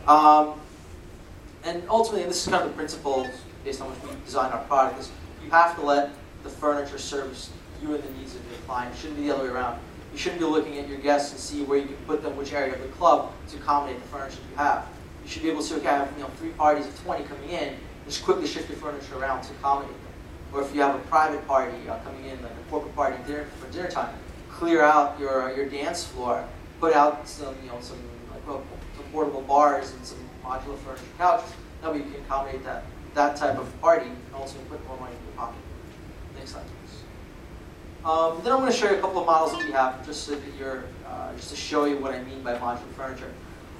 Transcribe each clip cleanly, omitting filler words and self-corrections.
Um, and ultimately, and this is kind of the principle based on which we design our product, is you have to let the furniture service you and the needs of your client. It shouldn't be the other way around. You shouldn't be looking at your guests and see where you can put them, which area of the club to accommodate the furniture you have. You should be able to, okay, I have 3 parties of 20 coming in, just quickly shift your furniture around to accommodate them. Or if you have a private party coming in, like a corporate party for dinner time, clear out your dance floor, put out some portable bars and some modular furniture couches. That way you can accommodate that type of party and also put more money in your pocket. Next slide, please. Then I'm going to show you a couple of models that we have, just so that you're just to show you what I mean by modular furniture.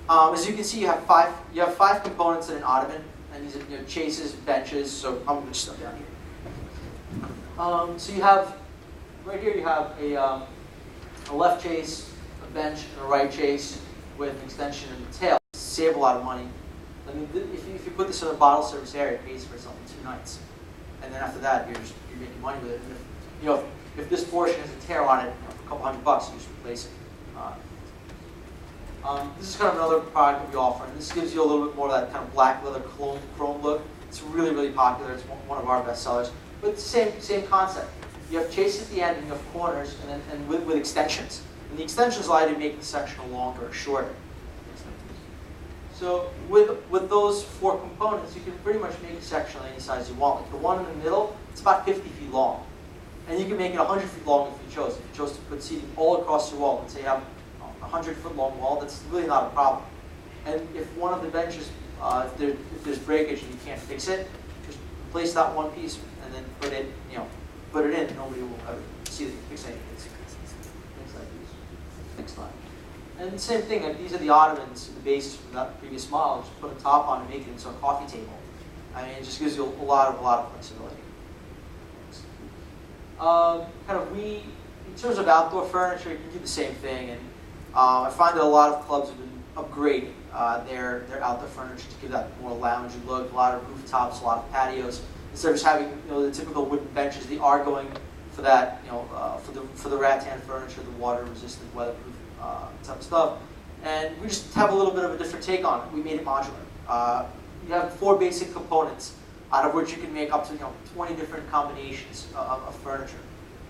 As you can see, you have five components in an ottoman, and these are chases, benches. So I'm going to step down here. So you have right here. You have a left chase, a bench, and a right chase with an extension and a tail. Save a lot of money. I mean, if you put this in a bottle service area, it pays for itself in 2 nights, and then after that, you're making money with it. And if this portion has a tear on it, for a couple $100, you just replace it. This is kind of another product that we offer, and this gives you a little bit more of that kind of black leather chrome look. It's really, really popular. It's one of our best sellers. But it's the same concept. You have chases at the end, and you have corners, and with extensions. And the extensions allow you to make the sectional longer or shorter. So with those 4 components, you can pretty much make a sectional any size you want. Like the one in the middle, it's about 50 feet long. And you can make it 100 feet long if you chose. If you chose to put seating all across your wall, let's say you have a 100-foot long wall, that's really not a problem. And if one of the benches, if there's breakage and you can't fix it, just replace that one piece and then put it in, and nobody will ever see that you fix anything. Next slide, please. Next slide. And the same thing, like these are the ottomans, the basis from that previous model. Just put a top on and make it into a coffee table. I mean, it just gives you a lot of flexibility. In terms of outdoor furniture, you can do the same thing. And I find that a lot of clubs have been upgrading their outdoor furniture to give that more loungy look. A lot of rooftops, a lot of patios. Instead of just having the typical wooden benches, they are going for that, for the rattan furniture, the water-resistant, weatherproof type of stuff. And we just have a little bit of a different take on it. We made it modular. You have 4 basic components, out of which you can make up to 20 different combinations of furniture,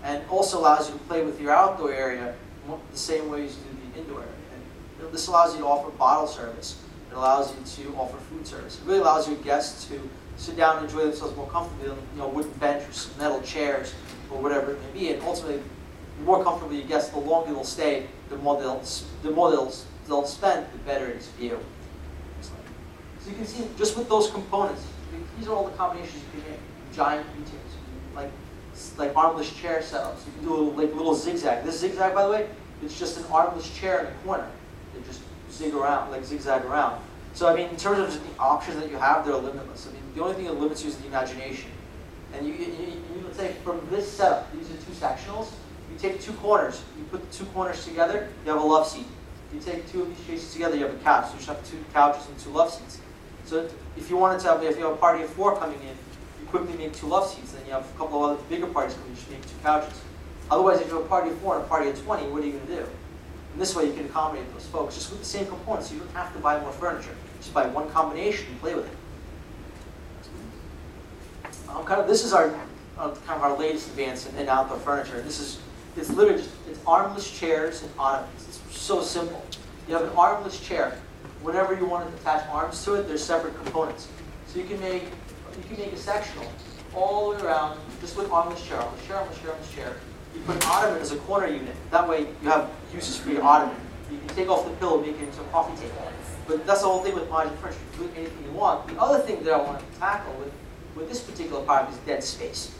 and also allows you to play with your outdoor area the same way as you do the indoor area. And this allows you to offer bottle service. It allows you to offer food service. It really allows your guests to sit down and enjoy themselves more comfortably on a wooden bench or some metal chairs or whatever it may be. And ultimately, the more comfortable your guests, the longer they'll stay, the more they'll spend, the better it is for you. So you can see just with those components, these are all the combinations you can make. Giant U-tips, like armless chair setups. You can do a little zigzag. This zigzag, by the way, it's just an armless chair in the corner. They just zigzag around. So I mean, in terms of just the options that you have, they're limitless. I mean, the only thing that limits you is the imagination. And you take from this setup, these are 2 sectionals. You take 2 corners. You put the 2 corners together, you have a love seat. You take 2 of these chases together, you have a couch. So you just have 2 couches and 2 love seats. So if you wanted to have, if you have a party of 4 coming in, you quickly make 2 love seats. Then you have a couple of other bigger parties coming in, you just make 2 couches. Otherwise, if you have a party of 4 and a party of 20, what are you going to do? And this way you can accommodate those folks just with the same components. So you don't have to buy more furniture. Just buy one combination and play with it. This is our kind of our latest advance in outdoor furniture. And it's literally just armless chairs and ottomans. It's so simple. You have an armless chair. Whenever you want to attach arms to it, there's separate components. So you can make a sectional all the way around just with armless chair, armless chair, armless chair, armless chair. You put an ottoman as a corner unit. That way you have uses for your ottoman. You can take off the pillow and make it into a coffee table. But that's the whole thing with modular furniture. You can do anything you want. The other thing that I want to tackle with this particular product is dead space.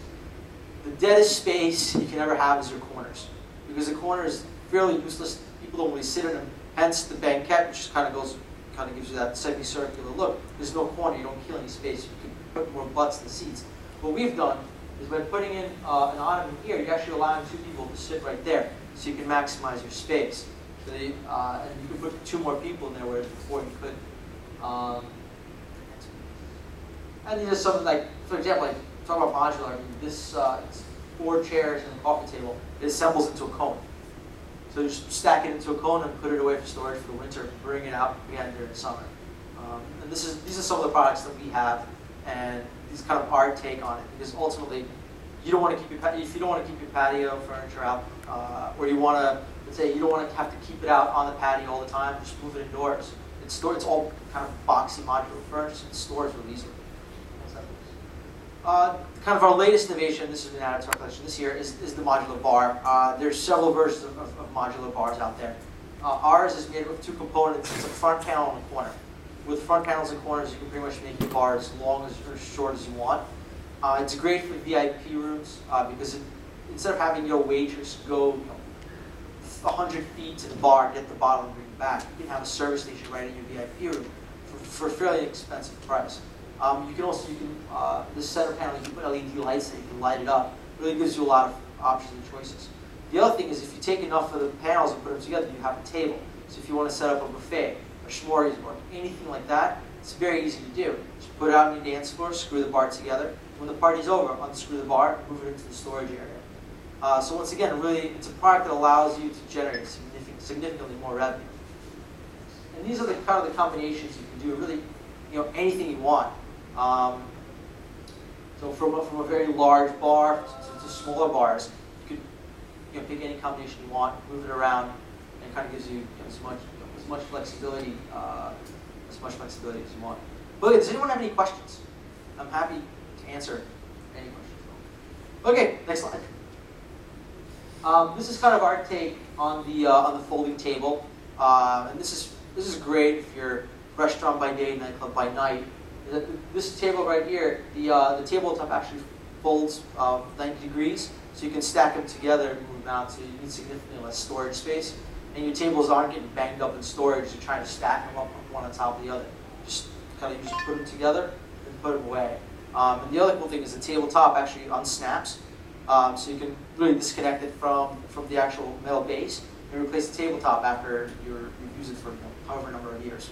The deadest space you can ever have is your corners. Because the corner is fairly useless. People don't really sit in them. Hence the banquette, which kind of gives you that semicircular look. There's no corner. You don't kill any space. You can put more butts in the seats. What we've done is by putting in an ottoman here, you're actually allowing 2 people to sit right there, so you can maximize your space. So and you can put 2 more people in there, whereas before you couldn't. And these are some, like, for example, like talk about modular. I mean, this it's 4 chairs and a coffee table. It assembles into a cone. So you just stack it into a cone and put it away for storage for the winter. Bring it out again during the summer. And these are some of the products that we have, and these kind of our take on it. Because ultimately, you don't want to keep if you don't want to keep your patio furniture out, or you want to, let's say, you don't want to have to keep it out on the patio all the time. Just move it indoors. It's all kind of boxy modular furniture, so it stores really easily. Kind of our latest innovation, this has been added to our collection this year, is the modular bar. There's several versions of modular bars out there. Ours is made with two components. It's a front panel and a corner. With front panels and corners, you can pretty much make your bar as long or short as you want. It's great for VIP rooms because instead of having your waitress go 100 feet to the bar, get the bottle and bring it back, you can have a service station right in your VIP room for a fairly expensive price. The center panel, you can put LED lights in, you can light it up. It really gives you a lot of options and choices. The other thing is if you take enough of the panels and put them together, you have a table. So if you want to set up a buffet, or smorgasbord, anything like that, it's very easy to do. Just put it out on your dance floor, screw the bar together. When the party's over, unscrew the bar, move it into the storage area. So once again, really, it's a product that allows you to generate significantly more revenue. And these are the kind of the combinations you can do, really, anything you want. So from a very large bar to smaller bars, you could pick any combination you want, move it around, and it kind of gives you as much flexibility as you want. But does anyone have any questions? I'm happy to answer any questions. Okay, next slide. This is kind of our take on the folding table, and this is great if you're restaurant by day, nightclub by night. This table right here, the tabletop actually folds 90 degrees, so you can stack them together and move them out, so you need significantly less storage space. And your tables aren't getting banged up in storage. You're trying to stack them up one on top of the other. Just kind of usually put them together and put them away. And the other cool thing is the tabletop actually unsnaps, so you can really disconnect it from the actual metal base and replace the tabletop after you've used it for however number of years.